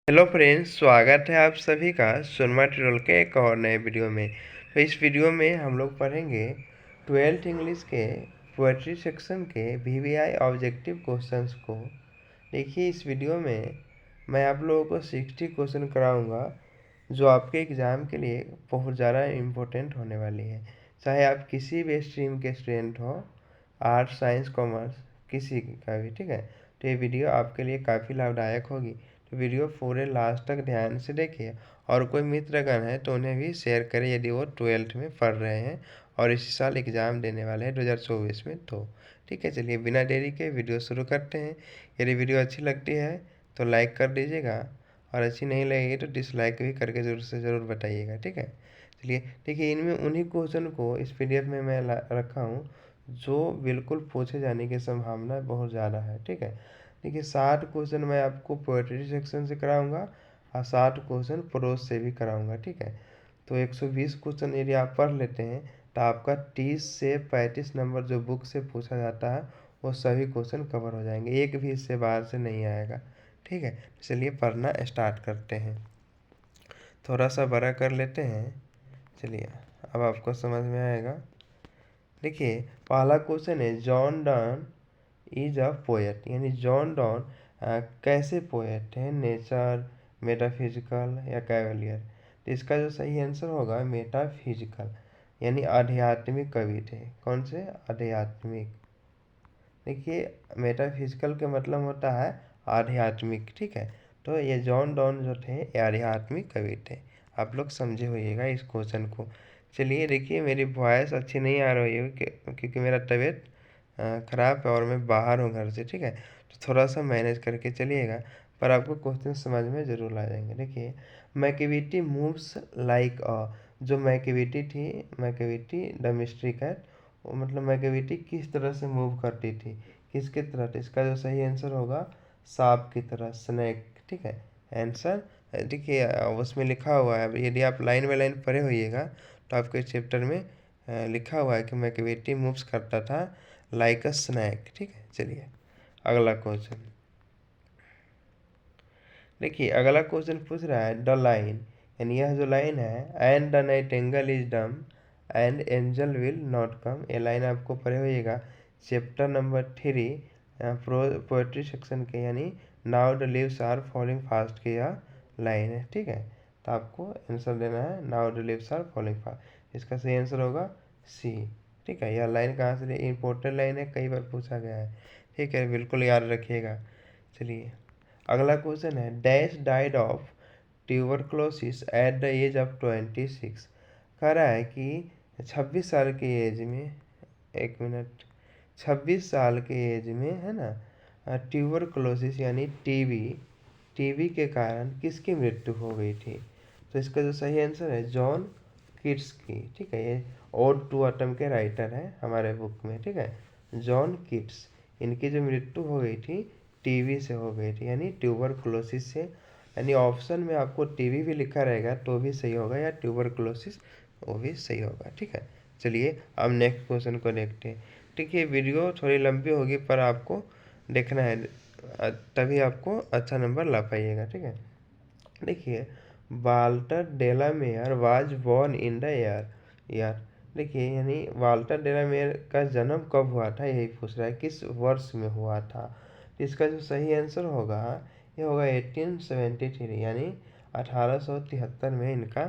Hello friends, स्वागत है आप सभी का सुरमा ट्यूटोरियल के एक और नए वीडियो में। तो इस वीडियो में हम लोग पढ़ेंगे 12th इंग्लिश के पोएट्री सेक्शन के VVI ऑब्जेक्टिव क्वेश्चंस को। देखिए, इस वीडियो में मैं आप लोगों को 60 क्वेश्चन कराऊंगा जो आपके एग्ज़ाम के लिए बहुत ज़्यादा इम्पोर्टेंट होने वाली है। चाहे आप किसी भी स्ट्रीम के स्टूडेंट हो, आर्ट, साइंस, कॉमर्स, किसी का भी, ठीक है। तो ये वीडियो आपके लिए काफ़ी लाभदायक होगी। तो वीडियो पूरे लास्ट तक ध्यान से देखिए और कोई मित्रगण है तो उन्हें भी शेयर करें यदि वो 12th में पढ़ रहे हैं और इसी साल एग्ज़ाम देने वाले हैं 2024 में। तो ठीक है, चलिए बिना देरी के वीडियो शुरू करते हैं। यदि वीडियो अच्छी लगती है तो लाइक कर दीजिएगा और अच्छी नहीं लगेगी तो डिसलाइक भी करके ज़रूर से ज़रूर बताइएगा, ठीक है। चलिए देखिए, इनमें उन्हीं क्वेश्चन को इस PDF में मैं रखा हूँ जो बिल्कुल पूछे जाने की संभावना बहुत ज़्यादा है, ठीक है। देखिए, 60 क्वेश्चन मैं आपको पोएट्री सेक्शन से कराऊंगा और 60 क्वेश्चन प्रोज से भी कराऊंगा, ठीक है। तो 120 क्वेश्चन यदि आप पढ़ लेते हैं तो आपका 30 से 35 नंबर जो बुक से पूछा जाता है वो सभी क्वेश्चन कवर हो जाएंगे, एक भी इससे बाहर से नहीं आएगा, ठीक है। चलिए पढ़ना स्टार्ट करते हैं। थोड़ा सा बड़ा कर लेते हैं। चलिए, अब आपको समझ में आएगा। देखिए, पहला क्वेश्चन है, John Donne is a poet, यानी जॉन डॉन कैसे पोएट है, नेचर, मेटाफिजिकल या कैवलियर। तो इसका जो सही आंसर होगा मेटाफिजिकल, यानी आध्यात्मिक कवि थे। कौन से? आध्यात्मिक। देखिए, मेटाफिजिकल का मतलब होता है आध्यात्मिक, ठीक है। तो ये जॉन डॉन जो थे ये आध्यात्मिक कवि थे। आप लोग समझे होइएगा इस क्वेश्चन को। चलिए देखिए, मेरी वॉइस अच्छी नहीं आ रही है क्योंकि मेरा तबीयत ख़राब है और मैं बाहर हूँ घर से, ठीक है। तो थोड़ा सा मैनेज करके चलिएगा, पर आपको क्वेश्चन समझ में ज़रूर आ जाएंगे। देखिए, मैकेविटी मूव्स लाइक अ, जो मैकेविटी थी, मैकेविटी द मिस्ट्री कैट, वो मतलब मैकेविटी किस तरह से मूव करती थी, किसकी तरह थी। इसका जो सही आंसर होगा सांप की तरह, स्नैक, ठीक है। आंसर देखिए उसमें लिखा हुआ है, यदि आप लाइन बाय लाइन पढ़े होइएगा तो आपके चैप्टर में लिखा हुआ है कि मैकेविटी मूव्स करता था लाइक अ स्नैक, ठीक है। चलिए अगला क्वेश्चन देखिए, अगला क्वेश्चन पूछ रहा है द लाइन, यानी यह जो लाइन है, and the nightingale is dumb and angel will not come, ये लाइन आपको पढ़े होइएगा चैप्टर नंबर 3 पोएट्री सेक्शन के, यानी now the leaves are falling fast की यह लाइन है, ठीक है। तो आपको आंसर देना है now the leaves are falling fast. इसका सही आंसर होगा सी, ठीक है। यह लाइन कहाँ से, इंपॉर्टेंट लाइन है, कई बार पूछा गया है, ठीक है, बिल्कुल याद रखिएगा। चलिए अगला क्वेश्चन है, dash died of tuberculosis at the age of 26। कह रहा है कि 26 साल की एज में, एक मिनट, 26 साल के एज में है ना, ट्यूबरक्लोसिस यानी टीबी, टीबी के कारण किसकी मृत्यु हो गई थी। तो इसका जो सही आंसर है जॉन किट्स की, ठीक है। ये ओड टू ऑटम के राइटर हैं हमारे बुक में, ठीक है, जॉन किट्स। इनकी जो मृत्यु हो गई थी टीबी से हो गई थी, यानी ट्यूबरक्लोसिस से। यानी ऑप्शन में आपको टीबी भी लिखा रहेगा तो भी सही होगा, या ट्यूबरक्लोसिस वो भी सही होगा, ठीक है। चलिए अब नेक्स्ट क्वेश्चन को देखते हैं। ठीक है, वीडियो थोड़ी लंबी होगी पर आपको देखना है, तभी आपको अच्छा नंबर ला पाइएगा, ठीक है। देखिए, Walter de la Mare was born in the year, देखिए यानी वाल्टर डेलामेयर का जन्म कब हुआ था, यही पूछ रहा है, किस वर्ष में हुआ था। तो इसका जो सही आंसर होगा ये होगा 1873, यानी 1873 में इनका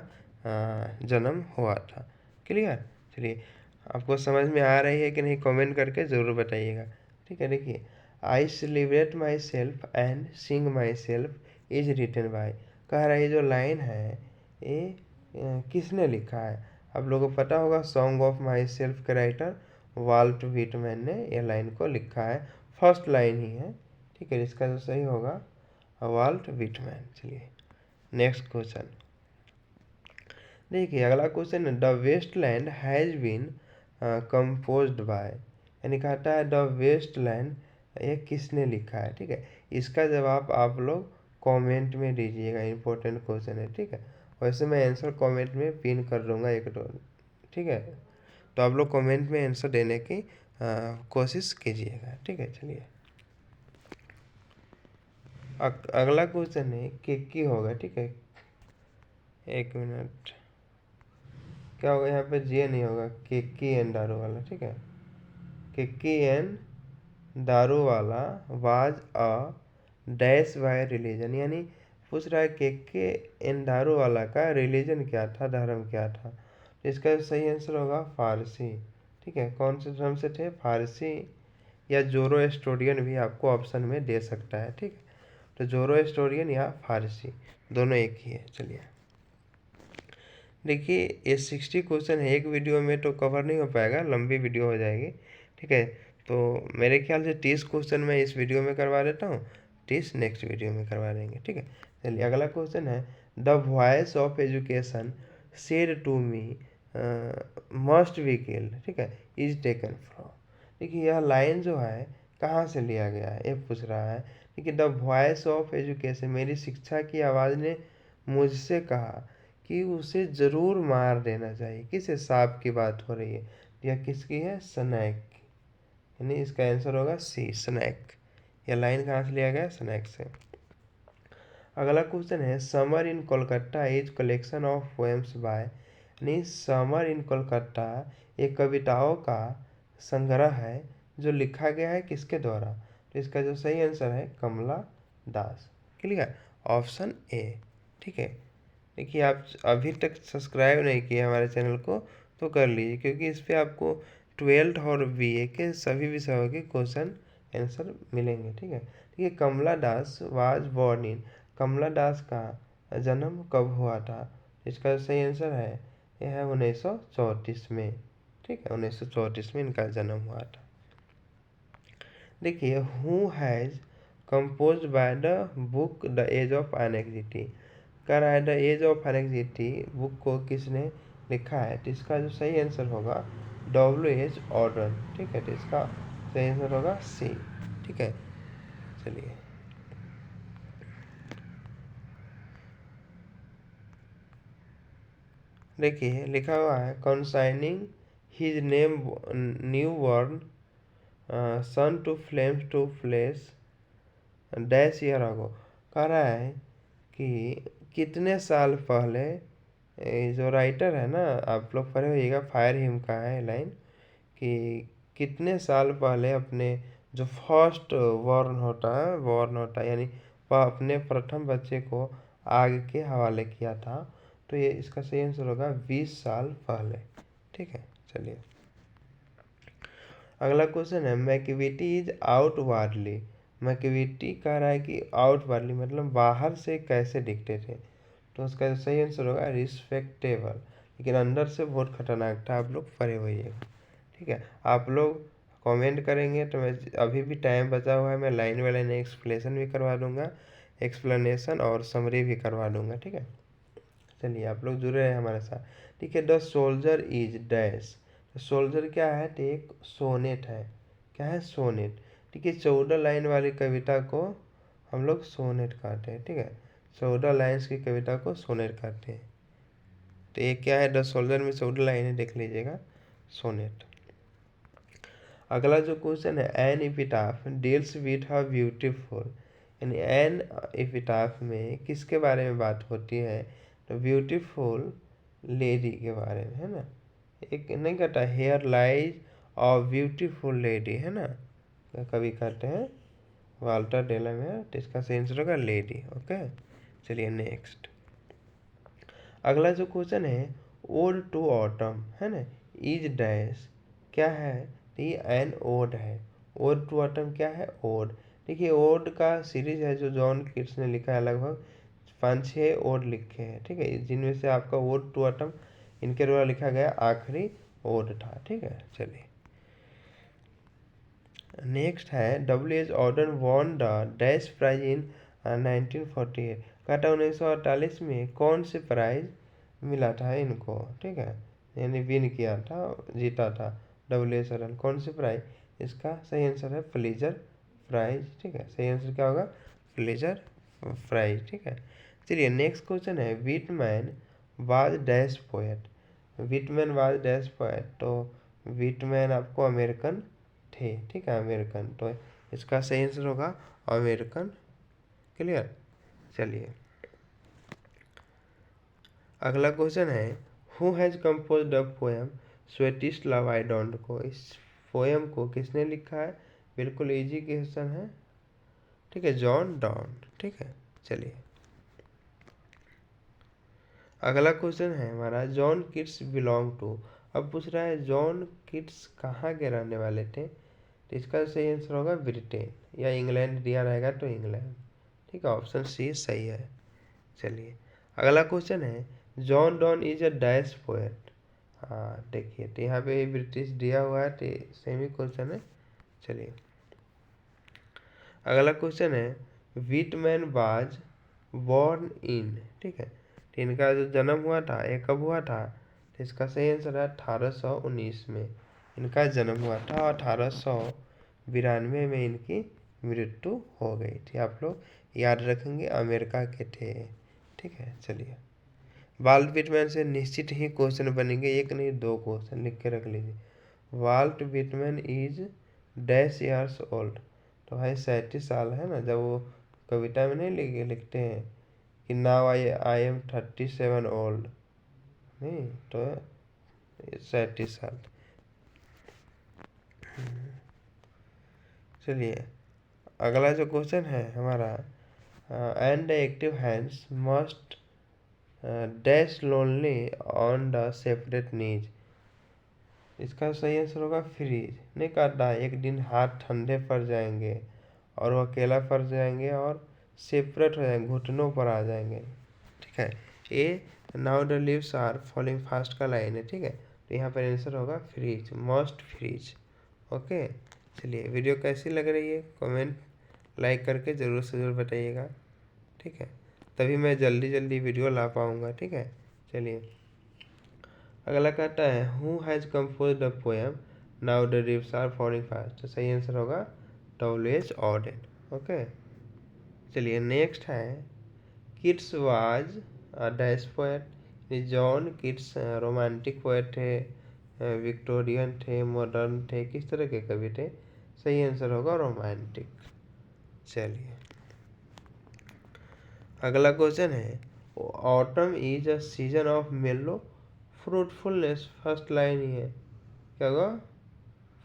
जन्म हुआ था। क्लियर। चलिए, आपको समझ में आ रही है कि नहीं कमेंट करके ज़रूर बताइएगा, ठीक है। देखिए, I celebrate myself and sing myself is written by, कह रहा है ये जो लाइन है ये किसने लिखा है। आप लोगों को पता होगा सॉन्ग ऑफ माई सेल्फ के राइटर वाल्ट व्हिटमैन ने ये लाइन को लिखा है, फर्स्ट लाइन ही है, ठीक है। इसका जो सही होगा वाल्ट व्हिटमैन। चलिए नेक्स्ट क्वेश्चन देखिए, अगला क्वेश्चन है the waste land has been composed by, यानी कहता है द वेस्ट लैंड ये किसने लिखा है, ठीक है। इसका जवाब आप लोग कमेंट में दीजिएगा, इंपॉर्टेंट क्वेश्चन है, ठीक है। वैसे मैं आंसर कमेंट में पिन कर दूंगा एक दो, ठीक है। तो आप लोग कमेंट में आंसर देने की कोशिश कीजिएगा, ठीक है। चलिए अगला क्वेश्चन है केकी होगा, ठीक है। एक मिनट, क्या होगा यहाँ पे, जे नहीं होगा, केकी एंड दारू वाला, ठीक है। केकी एंड दारू वाला was a dash by religion, यानी पूछ रहा है केके एंड दारू वाला का रिलीजन क्या था, धर्म क्या था। तो इसका सही आंसर होगा फारसी, ठीक है। कौन से धर्म से थे, फारसी या जोरोस्ट्रियन भी आपको ऑप्शन में दे सकता है, ठीक है। तो जोरोस्ट्रियन या फारसी दोनों एक ही है। चलिए देखिए, ये 60 क्वेश्चन है, एक वीडियो में तो कवर नहीं हो पाएगा, लंबी वीडियो हो जाएगी, ठीक है। तो मेरे ख्याल से 30 क्वेश्चन मैं इस वीडियो में करवा देता हूँ, 30 नेक्स्ट वीडियो में करवा देंगे, ठीक है। चलिए अगला क्वेश्चन है, the voice of education said to me must be killed, ठीक है, इज टेकन फ्रॉम। देखिए यह लाइन जो है कहाँ से लिया गया है, ये पूछ रहा है। देखिए द वॉइस ऑफ एजुकेशन, मेरी शिक्षा की आवाज़ ने मुझसे कहा कि उसे ज़रूर मार देना चाहिए। किस सांप की बात हो रही है, यह किसकी है, स्नैक की, यानी इसका आंसर होगा सी, स्नैक। यह लाइन कहाँ से लिया गया, स्नैक से। अगला क्वेश्चन है, summer in Kolkata is collection of poems by, यानी समर इन कोलकाता एक कविताओं का संग्रह है जो लिखा गया है किसके द्वारा। तो इसका जो सही आंसर है कमला दास। क्लियर, ऑप्शन ए, ठीक है। देखिए आप अभी तक सब्सक्राइब नहीं किए हमारे चैनल को तो कर लीजिए, क्योंकि इस पर आपको 12th और बीए के सभी विषयों के क्वेश्चन आंसर मिलेंगे, ठीक है। देखिए कमला दास वाज बॉर्न इन, कमला दास का जन्म कब हुआ था। इसका सही आंसर है यह है 1934 में, ठीक है, 1934 में इनका जन्म हुआ था। देखिए who has compose by the book the age of anxiety, कह रहा है the age of anxiety book को किसने लिखा है। तो इसका जो सही आंसर होगा W.H. ऑर्डन, ठीक है। तो इसका सही आंसर होगा सी, ठीक है। चलिए देखिए लिखा हुआ है consigning his name new born son to flames to flesh dash year ago, कह रहा है कि कितने साल पहले, जो राइटर है ना, आप लोग पढ़े होइएगा, फायर हिम का है लाइन, कि कितने साल पहले अपने जो फर्स्ट बॉर्न होता है, यानी वह अपने प्रथम बच्चे को आग के हवाले किया था। तो ये इसका सही आंसर होगा 20 साल पहले, ठीक है। चलिए अगला क्वेश्चन है, मैक्विटी इज आउटवार्डली, मैक्विटी कह रहा है कि आउटवार्डली मतलब बाहर से कैसे दिखते थे। तो उसका सही आंसर होगा रिस्पेक्टेबल, लेकिन अंदर से बहुत खतरनाक था, आप लोग पढ़े होइएगा, ठीक है। आप लोग कमेंट करेंगे तो मैं, अभी भी टाइम बचा हुआ है, मैं लाइन बाय लाइन एक्सप्लेनेशन भी करवा दूंगा, एक्सप्लेनेशन और समरी भी करवा दूंगा, ठीक है। चलिए आप लोग जुड़े रहे हमारे साथ, ठीक है। द सोल्जर इज डैश, तो सोल्जर क्या है, तो एक सोनेट है, क्या है, सोनेट, ठीक है। 14 लाइन वाली कविता को हम लोग सोनेट कहते हैं, ठीक है। 14 लाइन्स की कविता को सोनेट कहते हैं। तो ये क्या है, द सोल्जर में 14 लाइनें देख लीजिएगा, सोनेट। अगला जो क्वेश्चन है, an epitaph deals with a beautiful, यानी एन एपिटाफ में किसके बारे में बात होती है, तो ब्यूटीफुल लेडी के बारे में, है ना। एक नहीं कहता हेयर लाइज और ब्यूटीफुल लेडी, है ना, कभी कहते हैं वाल्टर डेलामेयर। तो इसका सही आंसर होगा लेडी, ओके। चलिए नेक्स्ट, अगला जो क्वेश्चन है, ओड टू ऑटम, है ना, इज डैश, क्या है, तो ये एन ओड है। ओड टू ऑटम क्या है, ओड। देखिए ओड का सीरीज है जो जॉन किट्स ने लिखा है, लगभग 5-6 ओड लिखे हैं, ठीक है, जिनमें से आपका ओड टू ऑटम इनके द्वारा लिखा गया आखिरी ओड था, ठीक है। चलिए नेक्स्ट है, W.H. Auden won the dash prize in 1948, कहता 1948 में कौन से प्राइज मिला था इनको, ठीक है, यानी विन किया था, जीता था W.H. ऑर्डन, कौन से प्राइज। इसका सही आंसर है प्लीजर प्राइज, ठीक है। सही आंसर क्या होगा, प्लीजर प्राइज, ठीक है। चलिए नेक्स्ट क्वेश्चन है, Whitman was dash poet, Whitman was dash poet, तो विटमैन आपको अमेरिकन थे, ठीक है, अमेरिकन। तो इसका सही आंसर होगा अमेरिकन क्लियर। चलिए अगला क्वेश्चन है, who has composed the poem sweetish love I don't को। इस पोएम को किसने लिखा है? बिल्कुल इजी क्वेश्चन है, ठीक है, जॉन डॉन। ठीक है, चलिए अगला क्वेश्चन है हमारा, जॉन किट्स बिलोंग टू। अब पूछ रहा है जॉन किट्स कहाँ के रहने वाले थे, तो इसका सही आंसर होगा ब्रिटेन या इंग्लैंड दिया रहेगा तो इंग्लैंड। ठीक है, ऑप्शन सी सही है। चलिए अगला क्वेश्चन है, John don is a dash poet. हाँ देखिए, तो यहाँ पे ब्रिटिश दिया हुआ है, तो सेम ही क्वेश्चन है। चलिए अगला क्वेश्चन है, व्हिटमैन वाज बॉर्न इन। ठीक है, तो इनका जो जन्म हुआ था ये कब हुआ था, तो इसका सही आंसर है 1819 में इनका जन्म हुआ था और 1892 में इनकी मृत्यु हो गई थी। आप लोग याद रखेंगे अमेरिका के थे। ठीक है, चलिए वाल्ट व्हिटमैन से निश्चित ही क्वेश्चन बनेंगे, एक नहीं दो क्वेश्चन लिख के रख लीजिए। Walt Whitman is dash years old. तो भाई 37 साल है ना, जब वो कविता में नहीं लिखते हैं कि नाउ आई एम 37 ओल्ड, नहीं तो 37 साल। चलिए अगला जो क्वेश्चन है हमारा, and active hands must dash lonely on the separate knees. इसका सही आंसर होगा फ्रीज। नहीं कहता है एक दिन हाथ ठंडे पड़ जाएंगे और वो अकेला पड़ जाएंगे और सेपरेट हो जाएंगे, घुटनों पर आ जाएंगे। ठीक है, ये now the leaves are falling fast का लाइन है। ठीक है, तो यहाँ पर आंसर होगा फ्रीज, मस्ट फ्रीज। ओके, चलिए वीडियो कैसी लग रही है कमेंट लाइक करके ज़रूर से ज़रूर बताइएगा। ठीक है, तभी मैं जल्दी जल्दी वीडियो ला पाऊँगा। ठीक है, चलिए अगला कहता है, who has compose the poem now the leaves are falling fast. तो सही आंसर होगा डब्ल्यू.एच. ऑडेन। ओके, चलिए नेक्स्ट है, Keats was a dash poet. John Keats romantic poet थे, विक्टोरियन थे, मॉडर्न थे, किस तरह के कवि थे? सही आंसर होगा रोमांटिक। चलिए अगला क्वेश्चन है, autumn is a season of मेलो फ्रूटफुलनेस। फर्स्ट लाइन ही है, क्या होगा?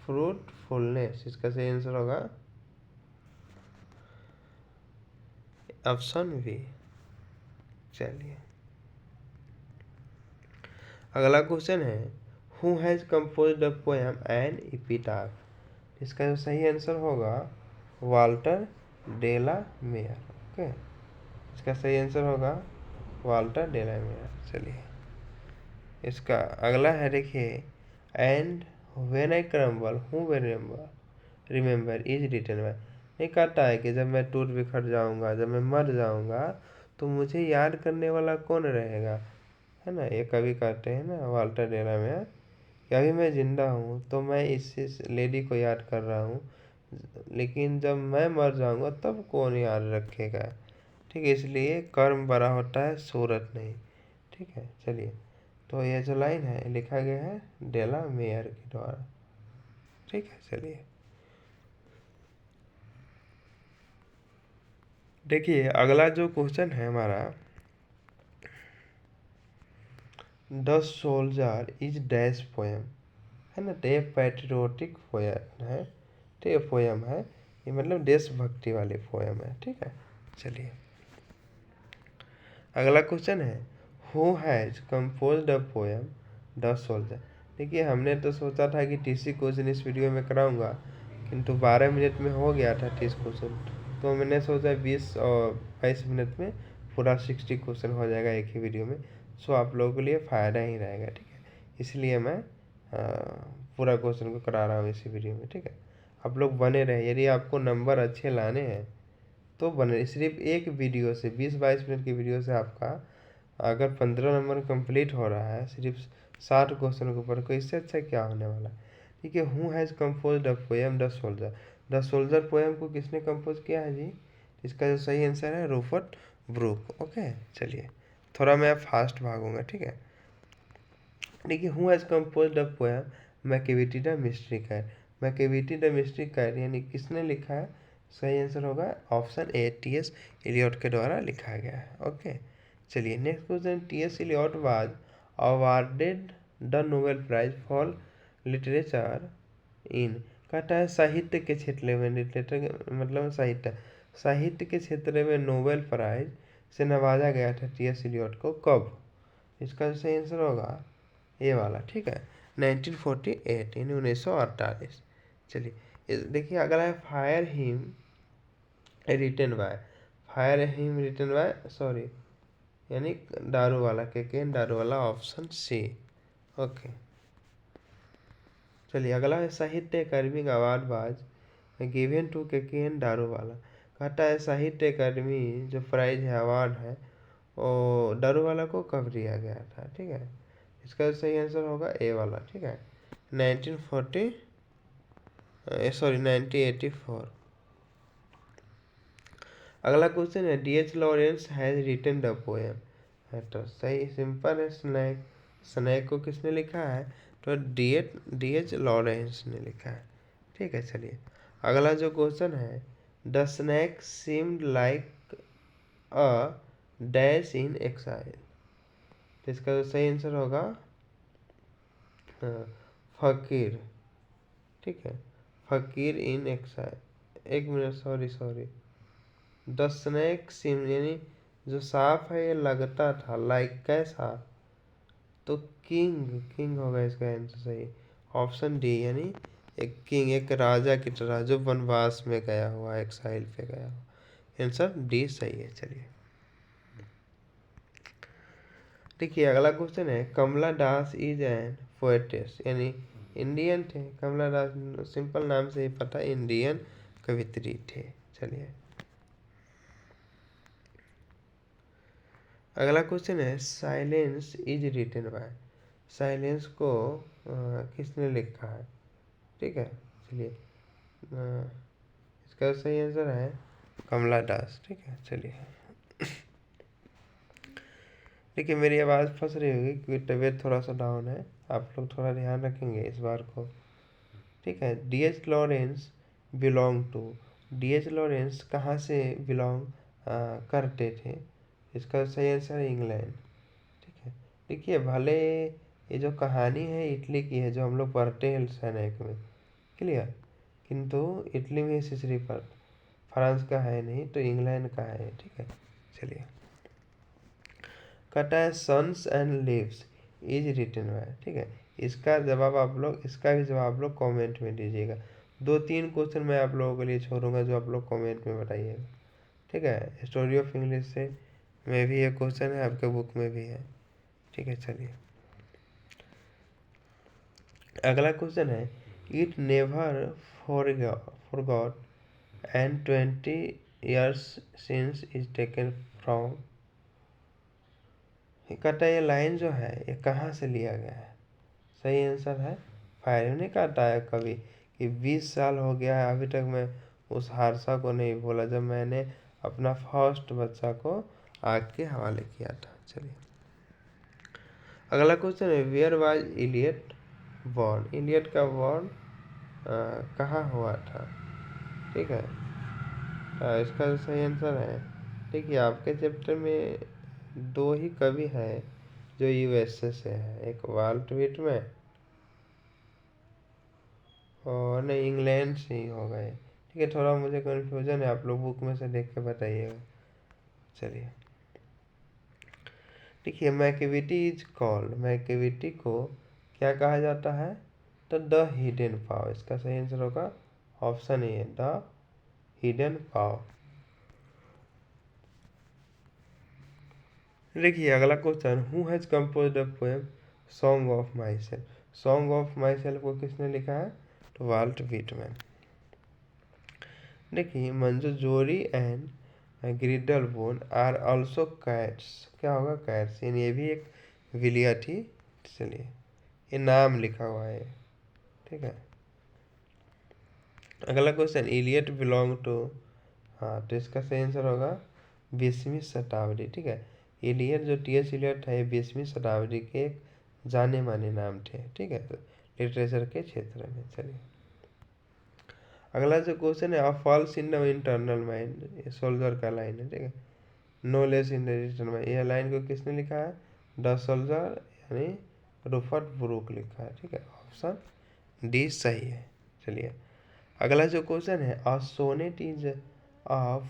फ्रूटफुलनेस। इसका सही आंसर होगा ऑप्शन बी। चलिए अगला क्वेश्चन है, who has compose the poem an epitaph. इसका जो सही आंसर होगा Walter de la Mare. Okay, इसका सही आंसर होगा वाल्टर डे ला मेयर। चलिए इसका अगला है, देखिए, and when I crumble who remember is written by. नहीं कहता है कि जब मैं टूट बिखर जाऊंगा, जब मैं मर जाऊंगा तो मुझे याद करने वाला कौन रहेगा, है ना। ये कवि कहते हैं ना वाल्टर डेला में कि अभी मैं जिंदा हूँ तो मैं इस लेडी को याद कर रहा हूँ, लेकिन जब मैं मर जाऊंगा तब कौन याद रखेगा। ठीक है, इसलिए कर्म बड़ा होता है, सूरत नहीं। ठीक है, चलिए तो ये जो लाइन है लिखा गया है डेला मेयर के द्वारा। ठीक है, चलिए देखिए अगला जो क्वेश्चन है हमारा, the soldier is dash poem, है ना। तो ये पैट्रियोटिक पोएम है, तो ये पोएम है, ये मतलब देशभक्ति वाली पोएम है। ठीक है, चलिए अगला क्वेश्चन है, who has composed the poem the soldier. देखिए हमने तो सोचा था कि 30 क्वेश्चन इस वीडियो में कराऊंगा, किंतु 12 मिनट में हो गया था 30 क्वेश्चन, तो मैंने सोचा 20 और 22 मिनट में पूरा 60 क्वेश्चन हो जाएगा एक ही वीडियो में। सो आप लोगों के लिए फ़ायदा ही रहेगा। ठीक है, इसलिए मैं पूरा क्वेश्चन को करा रहा हूँ इसी वीडियो में। ठीक है, आप लोग बने रहे, यदि आपको नंबर अच्छे लाने हैं तो बने। सिर्फ एक वीडियो से 20-22 मिनट की वीडियो से आपका अगर 15 नंबर कंप्लीट हो रहा है सिर्फ 60 क्वेश्चन के ऊपर, को इससे अच्छा क्या होने वाला। ठीक है, who has compose the poem the soldier. The soldier poem को किसने कंपोज किया है जी? इसका जो सही आंसर है रूपर्ट ब्रूक। ओके, चलिए थोड़ा मैं फास्ट भागूंगा। ठीक है, देखिए who has compose the poem Macavity the mystery cat. Macavity the mystery cat यानी किसने लिखा है? सही आंसर होगा ऑप्शन ए, टी.एस. इलियट के द्वारा लिखा गया है। ओके, चलिए next question, T S. Eliot was awarded the Nobel prize for literature in, कहता है साहित्य के क्षेत्र में, लिटरेचर मतलब साहित्य के क्षेत्र में नोबेल प्राइज से नवाजा गया था टी.एस. इलियट को कब? इसका सही आंसर होगा ये वाला, ठीक है, 1948 यानी 1948। चलिए देखिए अगला है fire him written by sorry यानी दारू वाला, के दारू वाला, ऑप्शन सी। ओके, चलिए अगला है साहित्य अकादमी अवार्ड वाज गिवन टू के दारू वाला, कहता है साहित्य अकादमी जो प्राइज है, अवार्ड है, वो दारू वाला को कब दिया गया था? ठीक है, इसका सही आंसर होगा ए वाला, ठीक है, 1984। अगला क्वेश्चन है D H. Lawrence has written the poem, है तो सही सिंपल है, स्नैक को किसने लिखा है? तो डी.एच. लॉरेंस ने लिखा है, ठीक है। चलिए अगला जो क्वेश्चन है, the snake seemed like a dash in exile, तो इसका जो सही आंसर होगा फकीर, ठीक है, फकीर इन एक्साइल। एक minute, sorry, the snake SIM यानी जो सांप है ये लगता था, लाइक कैसा? तो किंग होगा इसका आंसर सही, ऑप्शन डी, यानी एक किंग, एक राजा की तरह जो वनवास में गया हुआ, एक्साइल पे गया हुआ, आंसर डी सही है। चलिए देखिए अगला क्वेश्चन है, कमला दास इज एन पोएटेस, यानी इंडियन थे, कमला दास सिंपल नाम से ही पता, इंडियन कवित्री थे। चलिए अगला क्वेश्चन है, silence is written by, silence को किसने लिखा है? ठीक है, चलिए इसका सही आंसर है कमला दास, ठीक है। चलिए देखिए मेरी आवाज़ फंस रही होगी क्योंकि तबीयत थोड़ा सा डाउन है, आप लोग थोड़ा ध्यान रखेंगे इस बार को, ठीक है। D H. Lawrence belong to, D H. Lawrence कहाँ से बिलोंग करते थे? इसका सही आंसर है इंग्लैंड, ठीक है। देखिए भले ये जो कहानी है इटली की है, जो हम लोग पढ़ते हैं सैनिक में, क्लियर, किंतु इटली में हिस्ट्री पर फ्रांस का है नहीं, तो इंग्लैंड का है, ठीक है। चलिए कहता है sons and leaves is written by, ठीक है, इसका जवाब आप लोग, इसका भी जवाब आप लोग कमेंट में दीजिएगा। 2-3 क्वेश्चन मैं आप लोगों के लिए छोड़ूंगा जो आप लोग कमेंट में बताइएगा, ठीक है। स्टोरी ऑफ इंग्लिश से में भी एक क्वेश्चन है, आपके बुक में भी है, ठीक है। चलिए अगला क्वेश्चन है, it never forgot and 20 years since is taken from, कहता है ये लाइन जो है ये कहाँ से लिया गया है? सही आंसर है फायर, नहीं कहता है कभी कि 20 साल हो गया है अभी तक मैं उस हादसा को नहीं भूला जब मैंने अपना फर्स्ट बच्चा को आग के हवाले किया था। चलिए अगला क्वेश्चन है, where was Eliot born, Eliot का बॉर्न कहाँ हुआ था? ठीक है, इसका सही आंसर है, देखिए आपके चैप्टर में 2 ही कवि है जो यूएसए से है, एक वाल्ट विटमैन और नहीं इंग्लैंड से ही हो गए, ठीक है। थोड़ा मुझे कन्फ्यूजन है, आप लोग बुक में से देख के बताइएगा। चलिए देखिए मैकेविटी इज कॉल्ड, मैकेविटी को क्या कहा जाता है? तो द हिडन पाव, इसका सही आंसर होगा option A, the hidden paw. देखिए अगला question, who has composed the poem song of myself, song of myself को किसने लिखा है? तो वाल्ट विटमैन। देखिए Mungojerrie and Griddlebone are also cats, क्या होगा? कैट्स, यानी ये भी एक विलिया थी। चलिए ये नाम लिखा हुआ है, ठीक है। अगला क्वेश्चन, इलियट बिलोंग टू, हाँ तो इसका सही आंसर होगा 20वीं शताब्दी, ठीक है। इलियट जो टी.एस. इलियट है 20वीं शताब्दी के एक जाने माने नाम थे, ठीक है, लिटरेचर के क्षेत्र में। चलिए अगला जो क्वेश्चन है, a false in the internal mind, ये सोल्जर का लाइन है, ठीक है। No less in the digital mind, यह लाइन को किसने लिखा है? द सोल्जर यानी रूपर्ट ब्रूक लिखा है, ठीक है। ऑप्शन डी सही है। चलिए अगला जो क्वेश्चन है, a sonnet is a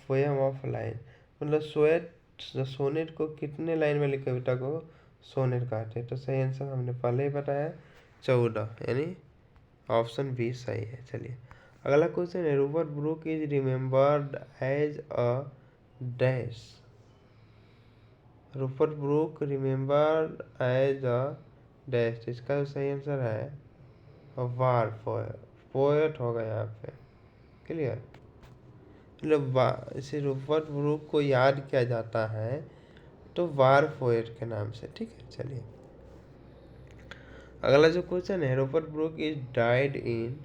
poem of line, मतलब सोनेट को कितने लाइन वाली कविता को सोनेट कहते हैं? तो सही आंसर हमने पहले ही बताया 14, यानी ऑप्शन बी सही है। चलिए अगला क्वेश्चन है, Rupert Brooke is remembered as a dash, Rupert Brooke remembered as a dash, इसका जो सही आंसर है वार पोएट होगा यहाँ पे। क्लियर, मतलब इसे रूपर्ट ब्रूक को याद किया जाता है तो वार पोएट के नाम से, ठीक है। चलिए अगला जो क्वेश्चन है, Rupert Brooke is died in,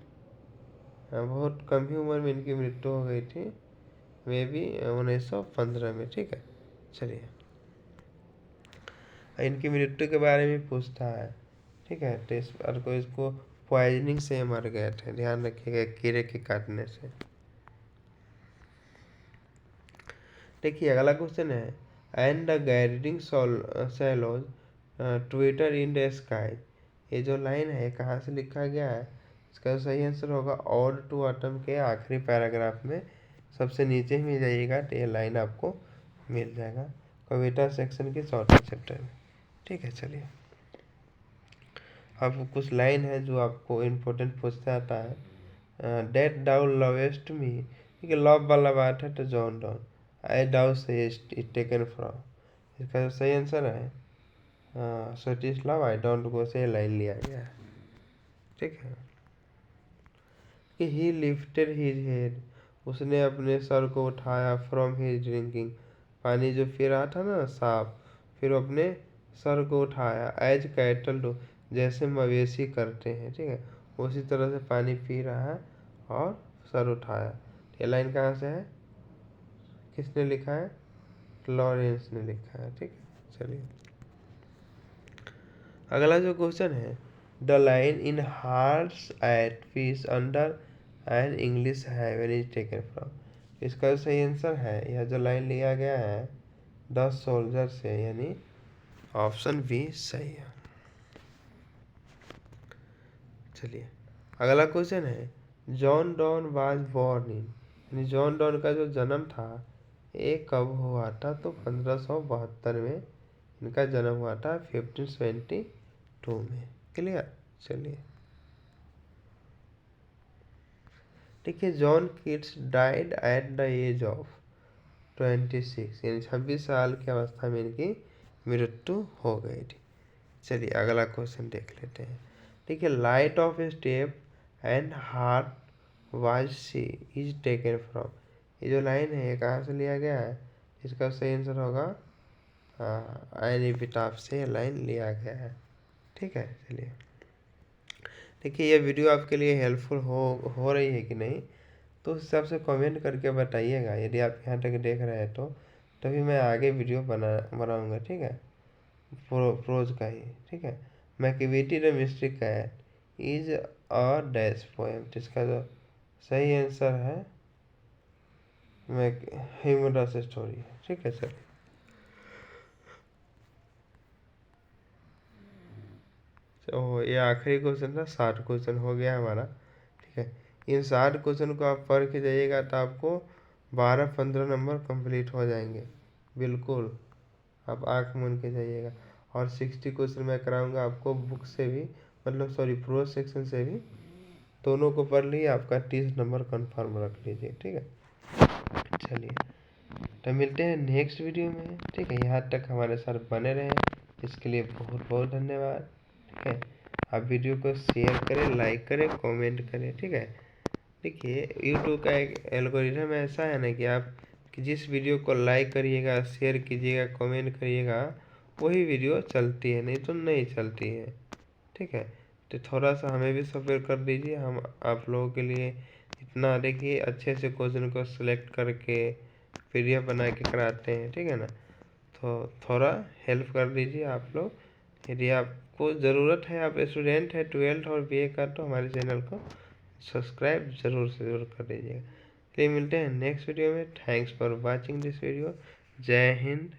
बहुत कम ही उम्र में इनकी मृत्यु हो गई थी, मे भी 1915 में, ठीक है। चलिए इनकी मृत्यु के बारे में पूछता है, ठीक है। तो इस बार को इसको पॉइजनिंग से मर गए थे, ध्यान रखिएगा, कीड़े के काटने से। देखिए अगला क्वेश्चन है, and the gathering shallows Twitter in the sky, ये जो लाइन है कहाँ से लिखा गया है? इसका सही आंसर होगा ऑड टू ऑटम के आखिरी पैराग्राफ में, सबसे नीचे में जाइएगा तो ये लाइन आपको मिल जाएगा कविता सेक्शन के चौथे चैप्टर में, ठीक है। चलिए अब कुछ लाइन है जो आपको इम्पोर्टेंट पूछता आता है, डेट डाउ लवेस्ट मी, ठीक है। लव वाला बात है तो जॉन डॉन, आई डाउ से इट टेकन फ्रॉम, इसका जो सही आंसर है so it is love I don't go से लाइन लिया गया है, ठीक है। कि ही लिफ्टेड हिज हेड, उसने अपने सर को उठाया, फ्रॉम हिज ड्रिंकिंग, पानी जो पी रहा था ना साफ, फिर अपने सर को उठाया, एज कैटल डू, जैसे मवेशी करते हैं, ठीक है, उसी तरह से पानी पी रहा है और सर उठाया। ये लाइन कहाँ से है, किसने लिखा है? लॉरेंस ने लिखा है, ठीक है। चलिए अगला जो क्वेश्चन है, the line in hearts at peace under an English heaven is taken from, इसका सही आंसर है, यह जो लाइन लिया गया है द सोल्जर से, यानी ऑप्शन बी सही है। चलिए अगला क्वेश्चन है, John Donne was born in, यानी जॉन डॉन का जो जन्म था ये कब हुआ था? तो 1572 में इनका जन्म हुआ था, 1572 में। क्लियर, चलिए देखिए, John Keats died at the age of 26, यानी 26 साल की अवस्था में इनकी मृत्यु हो गई थी। चलिए अगला क्वेश्चन देख लेते हैं, ठीक है। Light of step and heart was she is taken from, ये जो लाइन है ये कहाँ से लिया गया है? इसका सही आंसर होगा आयन एपिटाफ से लाइन लिया गया है, ठीक है। चलिए देखिए ये वीडियो आपके लिए हेल्पफुल हो रही है कि नहीं, तो उस हिसाब से कमेंट करके बताइएगा। यदि आप यहाँ तक देख रहे हैं तो तभी मैं आगे वीडियो बनाऊँगा, ठीक है, प्रोज का ही, ठीक है। Machiavelli the mystery cat is a dash poem, जिसका जो सही आंसर है ह्यूमरस स्टोरी है, ठीक है। चलिए तो ये आखिरी क्वेश्चन था, 60 क्वेश्चन हो गया हमारा, ठीक है। इन 60 क्वेश्चन को आप पढ़ के जाइएगा तो आपको 12-15 नंबर कंप्लीट हो जाएंगे, बिल्कुल आप आँख मूंद के जाइएगा। और 60 क्वेश्चन मैं कराऊंगा आपको बुक से भी, मतलब सॉरी प्रोज सेक्शन से भी, दोनों को पढ़ लीजिए, आपका 30 नंबर कंफर्म रख लीजिए, ठीक है। चलिए तो मिलते हैं नेक्स्ट वीडियो में, ठीक है। यहाँ तक हमारे साथ बने रहें इसके लिए बहुत बहुत धन्यवाद, ठीक है। आप वीडियो को शेयर करें, लाइक करें, कमेंट करें, ठीक है। देखिए यूट्यूब का एक एल्गोरिथम ऐसा है ना कि आप कि जिस वीडियो को लाइक करिएगा, शेयर कीजिएगा, कमेंट करिएगा, वही वीडियो चलती है, नहीं तो नहीं चलती है, ठीक है। तो थोड़ा सा हमें भी सपोर्ट कर दीजिए, हम आप लोगों के लिए इतना देखिए अच्छे से क्वेश्चन को सिलेक्ट करके पीडीएफ बना के कराते हैं, ठीक है ना। तो थोड़ा हेल्प कर दीजिए आप लोग। यदि आपको ज़रूरत है, आप स्टूडेंट है 12th और बीए का, तो हमारे चैनल को सब्सक्राइब ज़रूर से ज़रूर कर दीजिएगा। चलिए मिलते हैं नेक्स्ट वीडियो में। Thanks for watching this video. जय हिंद।